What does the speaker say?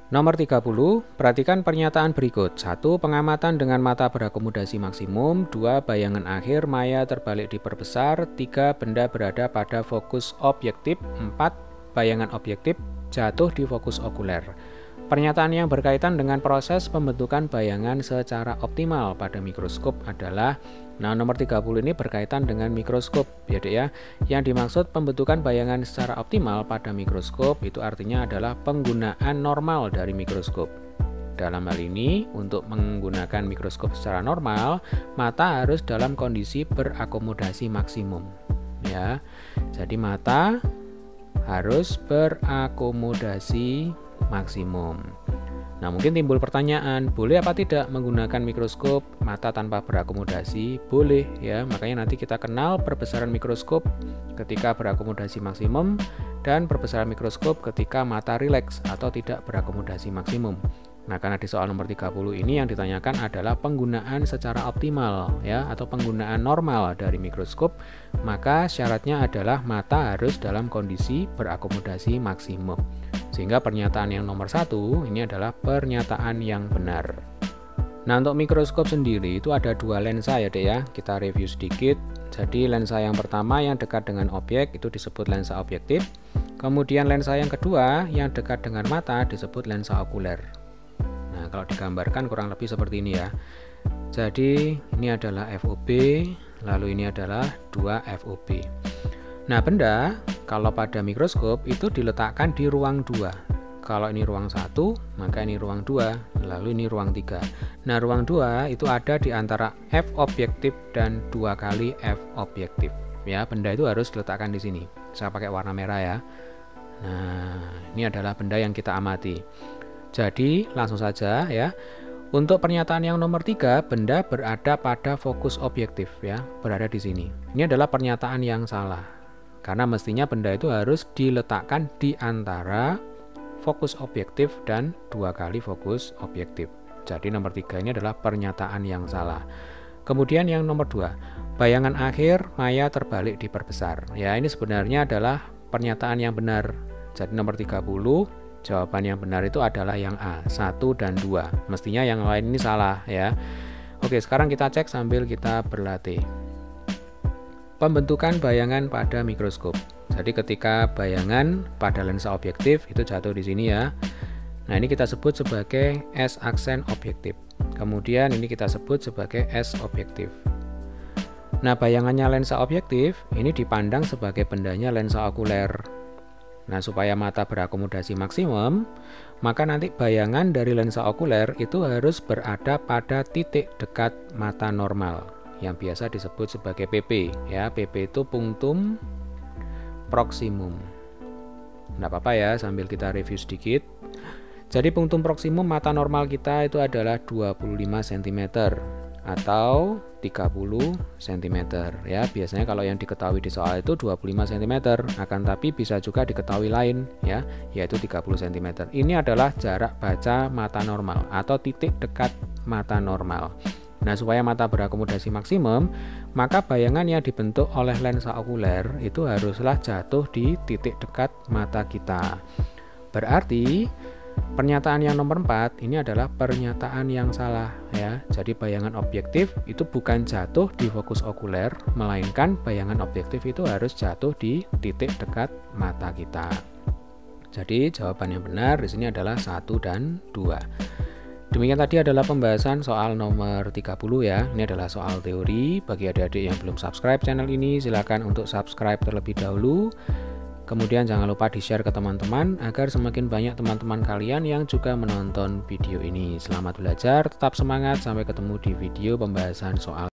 Nomor 30, perhatikan pernyataan berikut. 1. Pengamatan dengan mata berakomodasi maksimum. 2. Bayangan akhir maya terbalik diperbesar. 3. Benda berada pada fokus objektif. 4. Bayangan objektif jatuh di fokus okuler. Pernyataan yang berkaitan dengan proses pembentukan bayangan secara optimal pada mikroskop adalah, nomor 30 ini berkaitan dengan mikroskop ya Dek ya. Yang dimaksud pembentukan bayangan secara optimal pada mikroskop itu artinya adalah penggunaan normal dari mikroskop. Dalam hal ini, untuk menggunakan mikroskop secara normal, mata harus dalam kondisi berakomodasi maksimum ya. Jadi mata harus berakomodasi maksimum. Nah, mungkin timbul pertanyaan, boleh apa tidak menggunakan mikroskop mata tanpa berakomodasi? Boleh ya, makanya nanti kita kenal perbesaran mikroskop ketika berakomodasi maksimum dan perbesaran mikroskop ketika mata rileks atau tidak berakomodasi maksimum. Nah, karena di soal nomor 30 ini yang ditanyakan adalah penggunaan secara optimal ya, atau penggunaan normal dari mikroskop, maka syaratnya adalah mata harus dalam kondisi berakomodasi maksimum. Sehingga pernyataan yang nomor 1 ini adalah pernyataan yang benar. Nah, untuk mikroskop sendiri itu ada dua lensa ya Dek ya. Kita review sedikit. Jadi lensa yang pertama yang dekat dengan objek itu disebut lensa objektif. Kemudian lensa yang kedua yang dekat dengan mata disebut lensa okuler. Nah, kalau digambarkan kurang lebih seperti ini ya. Jadi ini adalah FOB, lalu ini adalah 2 FOB. Nah, benda kalau pada mikroskop itu diletakkan di ruang 2. Kalau ini ruang 1, maka ini ruang 2, lalu ini ruang 3. Nah, ruang 2 itu ada di antara F objektif dan 2 kali F objektif. Ya, benda itu harus diletakkan di sini. Saya pakai warna merah ya. Nah, ini adalah benda yang kita amati. Jadi, langsung saja ya. Untuk pernyataan yang nomor 3, benda berada pada fokus objektif ya, berada di sini. Ini adalah pernyataan yang salah. Karena mestinya benda itu harus diletakkan di antara fokus objektif dan 2 kali fokus objektif. Jadi nomor 3 ini adalah pernyataan yang salah. Kemudian yang nomor 2, bayangan akhir maya terbalik diperbesar. Ya, ini sebenarnya adalah pernyataan yang benar. Jadi nomor 30, jawaban yang benar itu adalah yang A, 1 dan 2. Mestinya yang lain ini salah ya. Oke, sekarang kita cek sambil kita berlatih. Pembentukan bayangan pada mikroskop. Jadi ketika bayangan pada lensa objektif itu jatuh di sini ya. Nah, ini kita sebut sebagai S aksen objektif. Kemudian ini kita sebut sebagai S objektif. Nah, bayangannya lensa objektif ini dipandang sebagai bendanya lensa okuler. Nah, supaya mata berakomodasi maksimum, maka nanti bayangan dari lensa okuler itu harus berada pada titik dekat mata normal yang biasa disebut sebagai PP ya. PP itu punktum proximum. Nggak apa-apa ya, sambil kita review sedikit. Jadi punktum proximum mata normal kita itu adalah 25 cm atau 30 cm ya. Biasanya kalau yang diketahui di soal itu 25 cm, akan tapi bisa juga diketahui lain ya, yaitu 30 cm. Ini adalah jarak baca mata normal atau titik dekat mata normal. Nah, supaya mata berakomodasi maksimum, maka bayangan yang dibentuk oleh lensa okuler itu haruslah jatuh di titik dekat mata kita. Berarti pernyataan yang nomor 4 ini adalah pernyataan yang salah ya. Jadi bayangan objektif itu bukan jatuh di fokus okuler, melainkan bayangan objektif itu harus jatuh di titik dekat mata kita. Jadi jawaban yang benar di sini adalah 1 dan 2. Demikian tadi adalah pembahasan soal nomor 30 ya. Ini adalah soal teori. Bagi adik-adik yang belum subscribe channel ini, silakan untuk subscribe terlebih dahulu. Kemudian jangan lupa di-share ke teman-teman agar semakin banyak teman-teman kalian yang juga menonton video ini. Selamat belajar, tetap semangat, sampai ketemu di video pembahasan soal